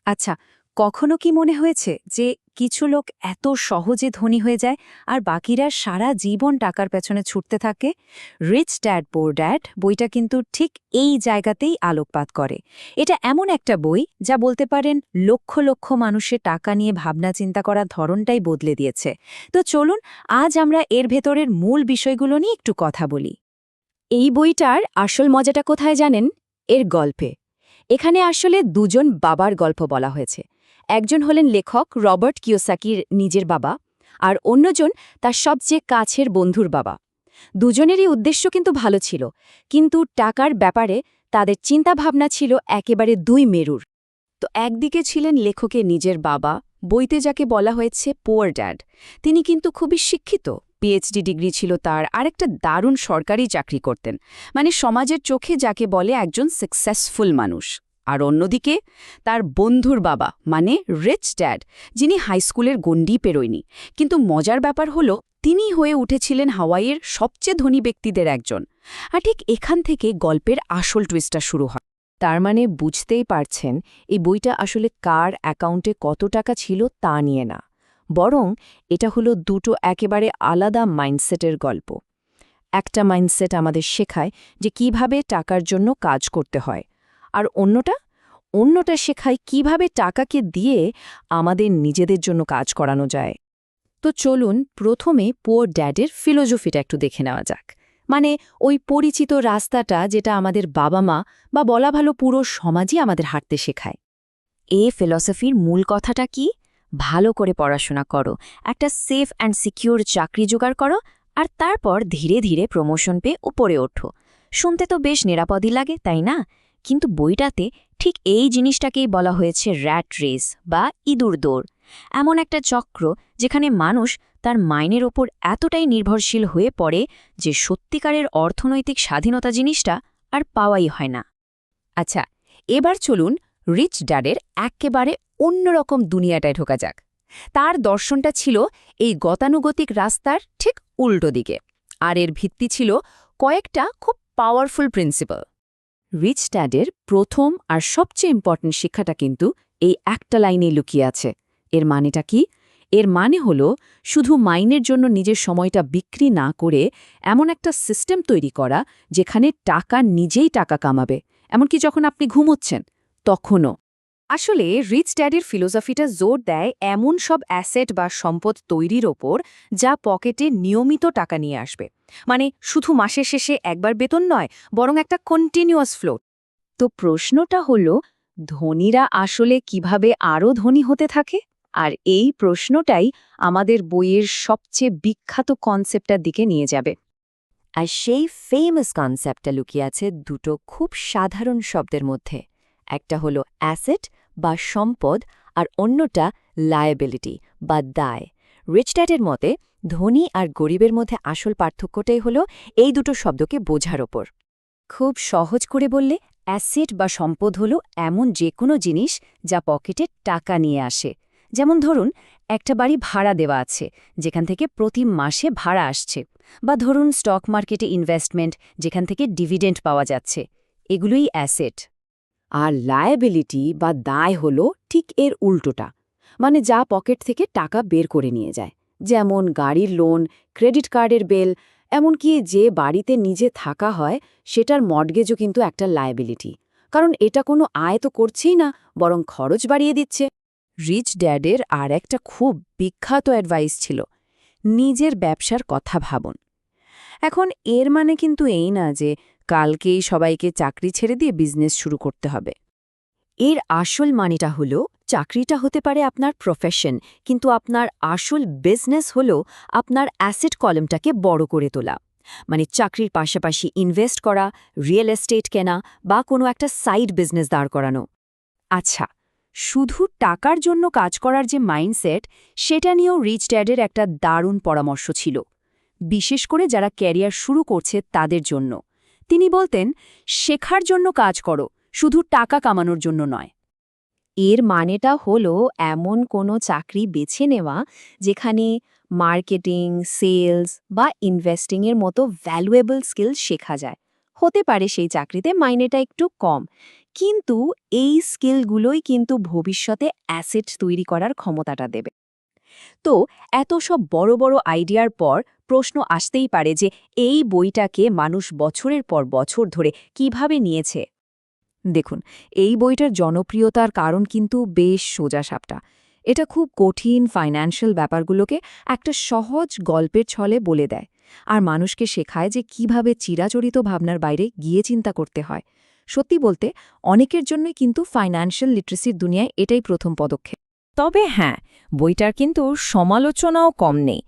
আচ্ছা, কখনো কি মনে হয়েছে যে কিছু লোক এত সহজে ধনী হয়ে যায় আর বাকিরা সারা জীবন টাকার পেছনে ছুটতে থাকে? রিচ ড্যাড পোর ড্যাড বইটা কিন্তু ঠিক এই জায়গাতেই আলোকপাত করে। এটা এমন একটা বই যা বলতে পারেন লক্ষ লক্ষ মানুষের টাকা নিয়ে ভাবনা চিন্তা করার ধরনটাই বদলে দিয়েছে। তো চলুন আজ আমরা এর ভেতরের মূল বিষয়গুলো নিয়ে একটু কথা বলি। এই বইটার আসল মজাটা কোথায় জানেন? এর গল্পে। এখানে আসলে দুজন বাবার গল্প বলা হয়েছে। একজন হলেন লেখক রবার্ট কিওসাকির নিজের বাবা, আর অন্যজন তার সবচেয়ে কাছের বন্ধুর বাবা। দুজনেরই উদ্দেশ্য কিন্তু ভালো ছিল, কিন্তু টাকার ব্যাপারে তাদের চিন্তাভাবনা ছিল একেবারে দুই মেরুর। তো একদিকে ছিলেন লেখকের নিজের বাবা, বইতে যাকে বলা হয়েছে পুয়ার ড্যাড। তিনি কিন্তু খুবই শিক্ষিত, পিএইচডি ডিগ্রি ছিল তার, আর একটা দারুণ সরকারি চাকরি করতেন, মানে সমাজের চোখে যাকে বলে একজন সাকসেসফুল মানুষ। আর অন্যদিকে তার বন্ধুর বাবা, মানে রিচ ড্যাড, যিনি হাইস্কুলের গণ্ডি পেরোয়নি, কিন্তু মজার ব্যাপার হলো তিনি হয়ে উঠেছিলেন হাওয়াইয়ের সবচেয়ে ধনী ব্যক্তিদের একজন। আর ঠিক এখান থেকে গল্পের আসল টুইস্টটা শুরু হয়। তার মানে বুঝতেই পারছেন, এই বইটা আসলে কার অ্যাকাউন্টে কত টাকা ছিল তা নিয়ে না, বরং এটা হলো দুটো একেবারে আলাদা মাইন্ডসেটের গল্প। একটা মাইন্ডসেট আমাদের শেখায় যে কিভাবে টাকার জন্য কাজ করতে হয়, আর অন্যটা শেখায় কিভাবে টাকাকে দিয়ে আমাদের নিজেদের জন্য কাজ করানো যায়। তো চলুন প্রথমে পুয়ার ড্যাডের ফিলোজফিটা একটু দেখে নেওয়া যাক। মানে ওই পরিচিত রাস্তাটা যেটা আমাদের বাবা মা বা বলা ভালো পুরো সমাজই আমাদের হাঁটতে শেখায়। এই ফিলসফির মূল কথাটা কি? ভালো করে পড়াশোনা করো, একটা সেফ অ্যান্ড সিকিউর চাকরি জোগাড় করো, আর তারপর ধীরে ধীরে প্রমোশন পেয়ে উপরে ওঠো। শুনতে তো বেশ নিরাপদই লাগে, তাই না? কিন্তু বইটাতে ঠিক এই জিনিসটাকেই বলা হয়েছে র্যাট রেস বা ইঁদুর দৌড়। এমন একটা চক্র যেখানে মানুষ তার মাইনের ওপর এতটাই নির্ভরশীল হয়ে পড়ে যে সত্যিকারের অর্থনৈতিক স্বাধীনতা জিনিসটা আর পাওয়াই হয় না। আচ্ছা, এবার চলুন রিচ ড্যাডের একেবারে অন্যরকম দুনিয়াটায় ঢোকা যাক। তার দর্শনটা ছিল এই গতানুগতিক রাস্তার ঠিক উল্টো দিকে, আর এর ভিত্তি ছিল কয়েকটা খুব পাওয়ারফুল প্রিন্সিপাল। রিচ ড্যাডের প্রথম আর সবচেয়ে ইম্পর্ট্যান্ট শিক্ষাটা কিন্তু এই একটা লাইনেই লুকিয়ে আছে। এর মানেটা কি? এর মানে হলো শুধু মাইনের জন্য নিজের সময়টা বিক্রি না করে এমন একটা সিস্টেম তৈরি করা যেখানে টাকা নিজেই টাকা কামাবে, এমনকি যখন আপনি ঘুমোচ্ছেন তখনও। আসলে রিচ ড্যাডির ফিলোসফিটা জোর দেয় এমন সব অ্যাসেট বা সম্পদ তৈরির ওপর যা পকেটে নিয়মিত টাকা নিয়ে আসবে, মানে শুধু মাসের শেষে একবার বেতন নয়, বরং একটা কন্টিনিউয়াস ফ্লো। তো প্রশ্নটা হলো, ধনীরা আসলে কিভাবে আরও ধনী হতে থাকে? আর এই প্রশ্নটাই আমাদের বইয়ের সবচেয়ে বিখ্যাত কনসেপ্টটার দিকে নিয়ে যাবে। আর সেই ফেমাস কনসেপ্টটা লুকিয়ে আছে দুটো খুব সাধারণ শব্দের মধ্যে। একটা হলো অ্যাসেট বা সম্পদ, আর অন্যটা লায়াবিলিটি বা দায়। রিচ ড্যাডের মতে ধনী আর গরিবের মধ্যে আসল পার্থক্যটাই হলো এই দুটো শব্দকে বোঝার ওপর। খুব সহজ করে বললে, অ্যাসেট বা সম্পদ হলো এমন যে কোনো জিনিস যা পকেটে টাকা নিয়ে আসে। যেমন ধরুন, একটা বাড়ি ভাড়া দেওয়া আছে যেখান থেকে প্রতি মাসে ভাড়া আসছে, বা ধরুন স্টক মার্কেটে ইনভেস্টমেন্ট যেখান থেকে ডিভিডেন্ড পাওয়া যাচ্ছে। এগুলোই অ্যাসেট। আর লায়াবিলিটি বা দায় হলো ঠিক এর উল্টোটা, মানে যা পকেট থেকে টাকা বের করে নিয়ে যায়। যেমন গাড়ির লোন, ক্রেডিট কার্ডের বিল, এমনকি যে বাড়িতে নিজে থাকা হয় সেটার মর্টগেজও কিন্তু একটা লায়াবিলিটি, কারণ এটা কোনো আয় তো করছেই না, বরং খরচ বাড়িয়ে দিচ্ছে। রিচ ড্যাডের আর একটা খুব বিখ্যাত অ্যাডভাইস ছিল, নিজের ব্যবসার কথা ভাবুন। এখন এর মানে কিন্তু এই না যে কালকেই সবাইকে চাকরি ছেড়ে দিয়ে বিজনেস শুরু করতে হবে। এর আসল মানেটা হলো চাকরিটা হতে পারে আপনার প্রফেশন, কিন্তু আপনার আসল বিজনেস হলো আপনার অ্যাসেট কলমটাকে বড় করে তোলা। মানে চাকরির পাশাপাশি ইনভেস্ট করা, রিয়েল এস্টেট কেনা, বা কোনো একটা সাইড বিজনেস দাঁড় করানো। আচ্ছা, শুধু টাকার জন্য কাজ করার যে মাইন্ডসেট, সেটা নিয়েও রিচ ড্যাডের একটা দারুণ পরামর্শ ছিল, বিশেষ করে যারা ক্যারিয়ার শুরু করছে তাদের জন্য। তিনি বলতেন, শেখার জন্য কাজ করো, শুধু টাকা কামানোর জন্য নয়। এর মানেটা হলো এমন কোনো চাকরি বেছে নেওয়া যেখানে মার্কেটিং, সেলস বা ইনভেস্টিংয়ের মতো ভ্যালুয়েবল স্কিল শেখা যায়। হতে পারে সেই চাকরিতে মাইনেটা একটু কম, কিন্তু এই স্কিলগুলোই কিন্তু ভবিষ্যতে অ্যাসেট তৈরি করার ক্ষমতাটা দেবে। তো এত সব বড় বড় আইডিয়ার পর প্রশ্ন আসতেই পারে যে এই বইটাকে মানুষ বছরের পর বছর ধরে কিভাবে নিয়েছে। দেখুন, এই বইটার জনপ্রিয়তার কারণ কিন্তু বেশ সোজাসাপটা। এটা খুব কঠিন ফাইন্যান্সিয়াল ব্যাপারগুলোকে একটা সহজ গল্পের ছলে বলে দেয়, আর মানুষকে শেখায় যে কিভাবে চিরাচরিত ভাবনার বাইরে গিয়ে চিন্তা করতে হয়। সত্যি বলতে, অনেকের জন্যই কিন্তু ফাইন্যান্সিয়াল লিটারেসির দুনিয়ায় এটাই প্রথম পদক্ষেপ। তবে হ্যাঁ, বইটার কিন্তু সমালোচনাও কম নেই।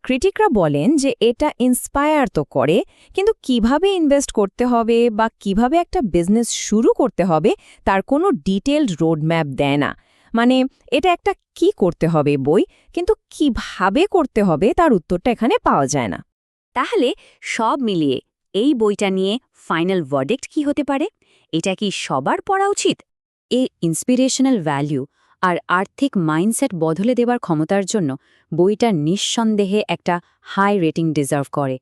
ক্রিটিকরা বলেন যে এটা ইন্সপায়ার তো করে, কিন্তু কিভাবে ইনভেস্ট করতে হবে বা কিভাবে একটা বিজনেস শুরু করতে হবে তার কোনো ডিটেইলড রোডম্যাপ দেয় না। মানে এটা একটা কি করতে হবে বই, কিন্তু কিভাবে করতে হবে তার উত্তরটা এখানে পাওয়া যায় না। তাহলে সব মিলিয়ে এই বইটা নিয়ে ফাইনাল ভার্ডিক্ট কি হতে পারে? এটা কি সবার পড়া উচিত? এর ইন্সপিরেশনাল ভ্যালু আর আর্থিক মাইন্ডসেট বদলে দেবার ক্ষমতার জন্য বইটা নিঃসন্দেহে একটা হাই রেটিং ডিজার্ভ করে।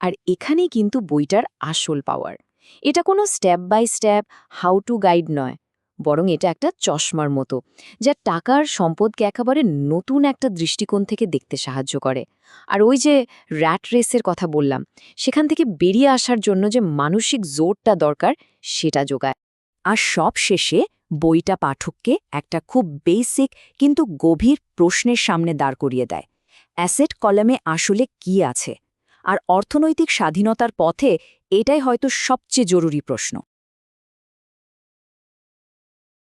আর এখানেই কিন্তু বইটার আসল পাওয়ার। এটা কোনো step by step how to guide নয়, বরং এটা একটা চশমার মতো, যা টাকার সম্পদকে একেবারে নতুন একটা দৃষ্টিকোণ থেকে দেখতে সাহায্য করে। আর ওই যে র্যাট রেসের কথা বললাম, সেখান থেকে বেরিয়ে আসার জন্য যে মানসিক জোরটা দরকার সেটা যোগায়। আর সব শেষে বইটা পাঠককে একটা খুব বেসিক কিন্তু গভীর প্রশ্নের সামনে দাঁড় করিয়ে দেয়। অ্যাসেট কলামে আসলে কি আছে? আর অর্থনৈতিক স্বাধীনতার পথে এটাই হয়তো সবচেয়ে জরুরি প্রশ্ন।